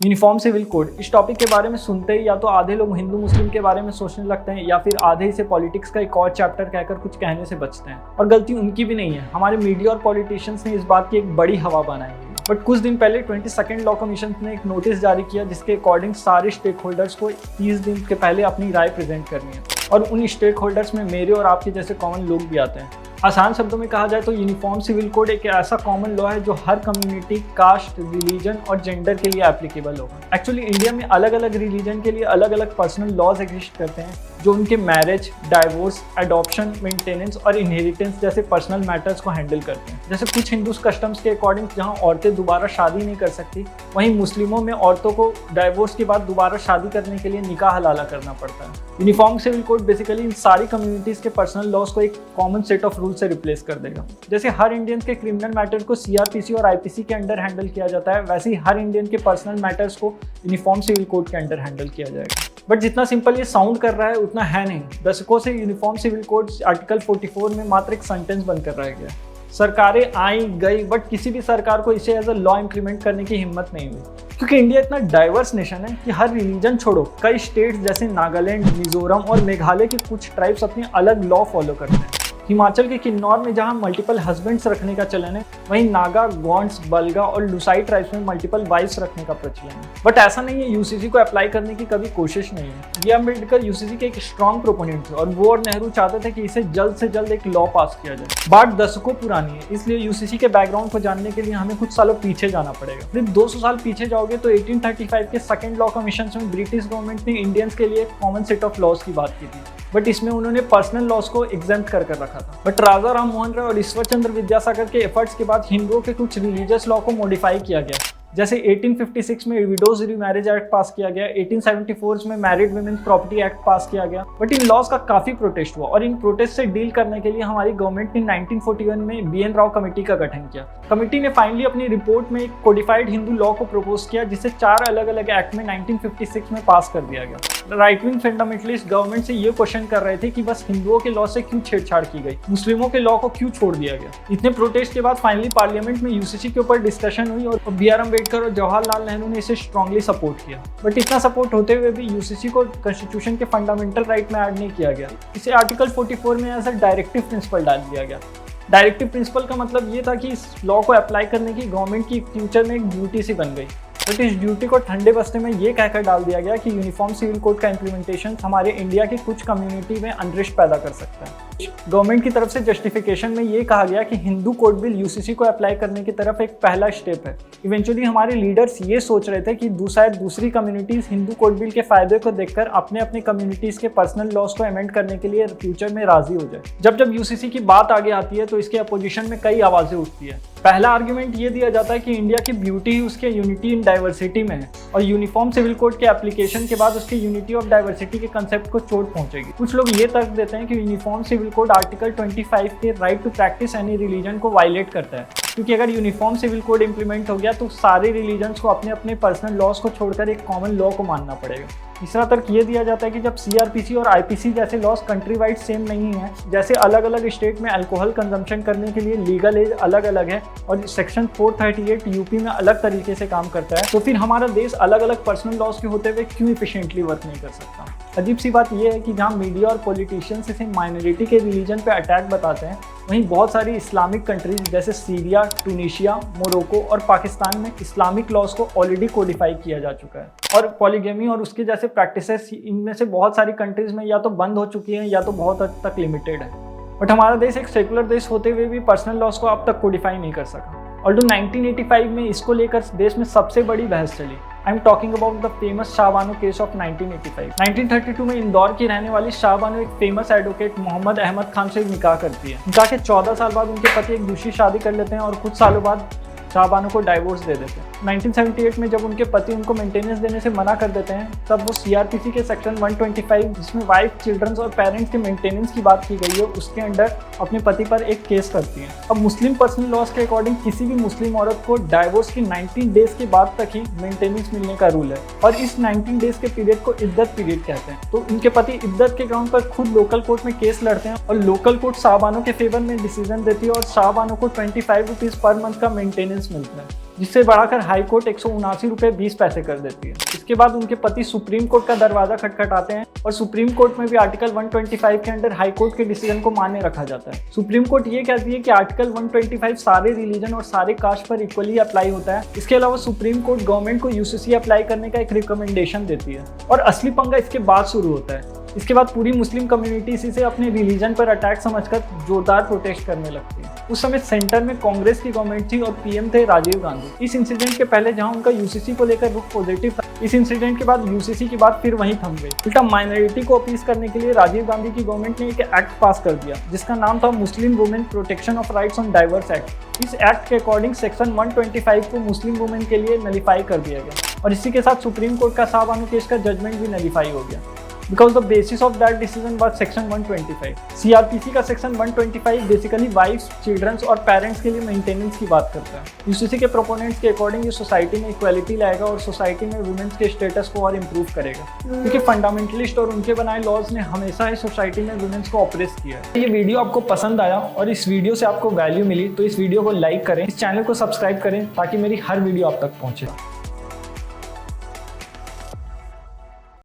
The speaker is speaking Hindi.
यूनिफॉर्म सिविल कोड, इस टॉपिक के बारे में सुनते ही या तो आधे लोग हिंदू मुस्लिम के बारे में सोचने लगते हैं या फिर आधे इसे पॉलिटिक्स का एक और चैप्टर कहकर कुछ कहने से बचते हैं। और गलती उनकी भी नहीं है, हमारे मीडिया और पॉलिटिशियंस ने इस बात की एक बड़ी हवा बनाई है। बट कुछ दिन पहले 22nd लॉ कमीशन ने एक नोटिस जारी किया जिसके अकॉर्डिंग सारे स्टेक होल्डर्स को 30 दिन के पहले अपनी राय प्रेजेंट करनी है। और उन स्टेक होल्डर्स में मेरे और आपके जैसे कॉमन लोग भी आते हैं। आसान शब्दों में कहा जाए तो यूनिफॉर्म सिविल कोड एक ऐसा कॉमन लॉ है जो हर कम्युनिटी, कास्ट, रिलीजन और जेंडर के लिए एप्लीकेबल होगा। एक्चुअली इंडिया में अलग अलग रिलीजन के लिए अलग अलग पर्सनल लॉज एग्जिस्ट करते हैं जो उनके मैरिज, डाइवोर्स, एडॉप्शन, मेंटेनेंस और इनहेरिटेंस जैसे पर्सनल मैटर्स को हैंडल करते हैं। जैसे कुछ हिंदू कस्टम्स के अकॉर्डिंग जहां औरतें दोबारा शादी नहीं कर सकती, वहीं मुस्लिमों में औरतों को डाइवोर्स के बाद दोबारा शादी करने के लिए निकाह हलाला करना पड़ता है। यूनिफॉर्म सिविल कोड बेसिकली इन सारी कम्युनिटीज के पर्सनल लॉज को एक कॉमन सेट ऑफ रूल से रिप्लेस कर देगा। जैसे हर इंडियन के क्रिमिनल मैटर्स को सीआरपीसी और आईपीसी के अंडर हैंडल किया जाता है, वैसे ही हर इंडियन के पर्सनल मैटर्स को यूनिफॉर्म सिविल कोड के अंडर हैंडल किया जाएगा। बट जितना सिंपल ये साउंड कर रहा है उतना है नहीं। दशकों से यूनिफॉर्म सिविल कोड आर्टिकल 44 में मात्र एक सेंटेंस बनकर रह गया। सरकारें आई गई बट किसी भी सरकार को इसे एज अ लॉ इंप्लीमेंट करने की हिम्मत नहीं हुई, क्योंकि इंडिया इतना डाइवर्स नेशन है कि हर रिलीजन छोड़ो, कई स्टेट्स जैसे नागालैंड, मिजोरम और मेघालय के कुछ ट्राइब्स अपने अलग लॉ फॉलो करते हैं। हिमाचल के किन्नौर में जहां मल्टीपल हस्बैंड्स रखने का चलन है, वहीं नागा, गोंड्स, बल्गा और लुसाई ट्राइब्स में मल्टीपल वाइफ्स रखने का प्रचलन है। बट ऐसा नहीं है, यूसीसी को अप्लाई करने की कभी कोशिश नहीं है। बी अम्बेडकर यूसीसी के एक स्ट्रॉन्ग प्रोपोनेंट थे और वो और नेहरू चाहते थे कि इसे जल्द से जल्द एक लॉ पास किया जाए। बात दशकों पुरानी है, इसलिए यूसीसी के बैकग्राउंड को जानने के लिए हमें कुछ सालों पीछे जाना पड़ेगा। फिर 200 साल पीछे जाओगे तो 1835 के सेकंड लॉ कमीशन में ब्रिटिश गवर्नमेंट ने इंडियंस के लिए कॉमन सेट ऑफ लॉज की बात की थी, बट इसमें उन्होंने पर्सनल लॉज को एग्जेम्प्ट कर रखा था। बट राजा राम मोहन राय और ईश्वर चंद्र विद्यासागर के एफर्ट्स के बाद हिंदुओं के कुछ रिलीजियस लॉ को मॉडिफाई किया गया। जैसे 1856 में विडोज रीमैरिज एक्ट पास किया गया, 1874 में मैरिड वुमेन प्रॉपर्टी एक्ट पास किया गया। बट इन लॉज का काफी प्रोटेस्ट हुआ और इन प्रोटेस्ट से डील करने के लिए हमारी गवर्नमेंट ने 1941 में BN राव कमेटी का गठन किया। कमेटी ने फाइनली अपनी रिपोर्ट में एक कोडिफाइड हिंदू लॉ को प्रपोज किया, जिसे 4 अलग अलग एक्ट में 1956 में पास कर दिया गया। राइट विंग फंडामेंटलिस्ट गवर्नमेंट से ये क्वेश्चन कर रहे थे कि बस हिंदुओं के लॉ से क्यों छेड़छाड़ की गई, मुस्लिमों के लॉ को क्यों छोड़ दिया गया। इतने प्रोटेस्ट के बाद फाइनली पार्लियामेंट में यूसीसी के ऊपर डिस्कशन हुई और BR अम्बेडकर और जवाहरलाल नेहरू ने इसे स्ट्रांगली सपोर्ट किया। बट इतना सपोर्ट होते हुए भी यूसीसी को कॉन्स्टिट्यूशन के फंडामेंटल राइट में ऐड नहीं किया गया। इसे आर्टिकल 44 में एज अ डायरेक्टिव प्रिंसिपल डाल दिया गया। डायरेक्टिव प्रिंसिपल का मतलब ये था कि इस लॉ को अप्लाई करने की गवर्नमेंट की फ्यूचर में एक ड्यूटी सी बन गई। बट इस ड्यूटी को ठंडे बस्ते में ये कहकर डाल दिया गया कि यूनिफॉर्म सिविल कोड का इम्प्लीमेंटेशन हमारे इंडिया की कुछ कम्युनिटी में अनरेस्ट पैदा कर सकता है। गवर्नमेंट की तरफ से जस्टिफिकेशन में ये कहा गया कि हिंदू कोड बिल यूसीसी को अप्लाई करने की तरफ एक पहला स्टेप है। इवेंचुअली हमारे लीडर्स ये सोच रहे थे कि शायद दूसरी कम्युनिटीज हिंदू कोड बिल के फायदे को देखकर अपने अपने कम्युनिटीज के पर्सनल लॉज को अमेंड करने के लिए फ्यूचर में राजी हो जाए। जब यूसीसी की बात आगे आती है तो इसके अपोजिशन में कई आवाजें उठती है। पहला आर्ग्यूमेंट ये दिया जाता है कि इंडिया की ब्यूटी ही उसके यूनिटी इन डाइवर्सिटी में है और यूनिफॉर्म सिविल कोड के एप्लीकेशन के बाद उसके यूनिटी ऑफ डाइवर्सिटी के कंसेप्ट को चोट पहुंचेगी। कुछ लोग ये तर्क देते हैं कि यूनिफॉर्म सिविल कोड आर्टिकल 25 के right to practice any religion को वायलेट करता है, क्योंकि अगर यूनिफॉर्म सिविल कोड इंप्लीमेंट हो गया तो सारे रिलीजन्स को अपने अपने पर्सनल लॉज को छोड़कर एक कॉमन लॉ को मानना पड़ेगा। तीसरा तर्क ये दिया जाता है कि जब सीआरपीसी और आईपीसी जैसे लॉज कंट्री वाइड सेम नहीं है, जैसे अलग अलग स्टेट में अल्कोहल कंजम्पशन करने के लिए लीगल एज अलग अलग है और सेक्शन 438 यूपी में अलग तरीके से काम करता है, तो फिर हमारा देश अलग अलग पर्सनल लॉज के होते हुए क्यों इफिशिएंटली वर्क नहीं कर सकता। अजीब सी बात यह है कि जहाँ मीडिया और पॉलिटिशियंस इसे माइनॉरिटी के रिलीजन पे अटैक बताते हैं, वहीं बहुत सारी इस्लामिक कंट्रीज जैसे सीरिया, टूनिशिया, मोरक्को और पाकिस्तान में इस्लामिक लॉज को ऑलरेडी कोडिफाई किया जा चुका है और पॉलीगेमी और उसके जैसे प्रैक्टिसेस इनमें से बहुत सारी कंट्रीज में या तो बंद हो चुकी हैं या तो बहुत हद तक लिमिटेड है। बट हमारा देश एक सेकुलर देश होते हुए भी पर्सनल लॉज को अब तक कोडिफाई नहीं कर सका। ऑल्दो 1985 में इसको लेकर देश में सबसे बड़ी बहस चली। I am talking about the famous Shah Bano case of 1985। 1932 में इंदौर की रहने वाली शाहबानो एक फेमस एडवोकेट मोहम्मद अहमद खान से निकाह करती है। निकाह के 14 साल बाद उनके पति एक दूसरी शादी कर लेते हैं और कुछ सालों बाद शाहबानो को डाइवोर्स दे देते हैं। 1978 में जब उनके पति उनको मेंटेनेंस देने से मना कर देते हैं, तब वो सीआरपीसी के सेक्शन 125 जिसमें वाइफ, चिल्ड्रंस और पेरेंट्स के मेंटेनेंस की बात की गई है, उसके अंडर अपने पति पर एक केस करती हैं। अब मुस्लिम पर्सनल लॉज के अकॉर्डिंग किसी भी मुस्लिम औरत को डाइवोर्स की 19 डेज के बाद तक ही मेंटेनेंस मिलने का रूल है और इस 19 डेज के पीरियड को इद्दत पीरियड कहते हैं। तो उनके पति इद्दत के ग्राउंड पर खुद लोकल कोर्ट में केस लड़ते हैं और लोकल कोर्ट शाहबानो के फेवर में डिसीजन देती है और शाहबानो को 25 रुपीज पर मंथ का मेंटेनेंस मिलता है। जिससे बढ़ाकर हाई कोर्ट 179 रुपये 20 पैसे कर देती है। इसके बाद उनके पति सुप्रीम कोर्ट का दरवाजा खटखटाते हैं और सुप्रीम कोर्ट में भी आर्टिकल 125 के अंडर हाई कोर्ट के डिसीजन को मान्य रखा जाता है। सुप्रीम कोर्ट ये कहती है कि आर्टिकल 125 सारे रिलीजन और सारे कास्ट पर इक्वली अप्लाई होता है। इसके अलावा सुप्रीम कोर्ट गवर्नमेंट को यूसीसी अप्लाई करने का एक रिकमेंडेशन देती है और असली पंगा इसके बाद शुरू होता है। इसके बाद पूरी मुस्लिम कम्युनिटी इसे अपने रिलीजन पर अटैक समझकर जोरदार प्रोटेस्ट करने लगती है। उस समय सेंटर में कांग्रेस की गवर्नमेंट थी और पीएम थे राजीव गांधी। इस इंसिडेंट के पहले जहां उनका यूसीसी को लेकर रुख पॉजिटिव था, इस इंसिडेंट के बाद यूसीसी की बात फिर वहीं थम गई। उल्टा माइनॉरिटी को अपील करने के लिए राजीव गांधी की गवर्नमेंट ने एक एक्ट पास कर दिया जिसका नाम था Muslim women protection of rights on diverse act. इस एक्ट के अकॉर्डिंग सेक्शन 125 को मुस्लिम वुमेन के लिए नलीफाई कर दिया गया और इसी के साथ सुप्रीम कोर्ट का शाहबानो केस का जजमेंट भी नलीफाई हो गया। Because the basis of that decision was section 125. CRPC का section 125 बेसिकली वाइफ्स, चिल्ड्रंस और पेरेंट्स के लिए मेंटेनेंस की बात करता है। यूसीसी के प्रोपोनेंट्स के अकॉर्डिंग ये सोसाइटी में इक्वालिटी लाएगा और सोसाइटी में वुमेन्स के स्टेटस को और इम्प्रूव करेगा, क्योंकि फंडामेंटलिस्ट और उनके बनाए लॉज ने हमेशा ही सोसाइटी में वुमेन्स को ऑप्रेस किया है। ये वीडियो आपको पसंद आया और इस वीडियो से आपको वैल्यू मिली तो इस वीडियो को लाइक करें, इस चैनल को सब्सक्राइब करें ताकि मेरी हर वीडियो आप तक पहुँचे।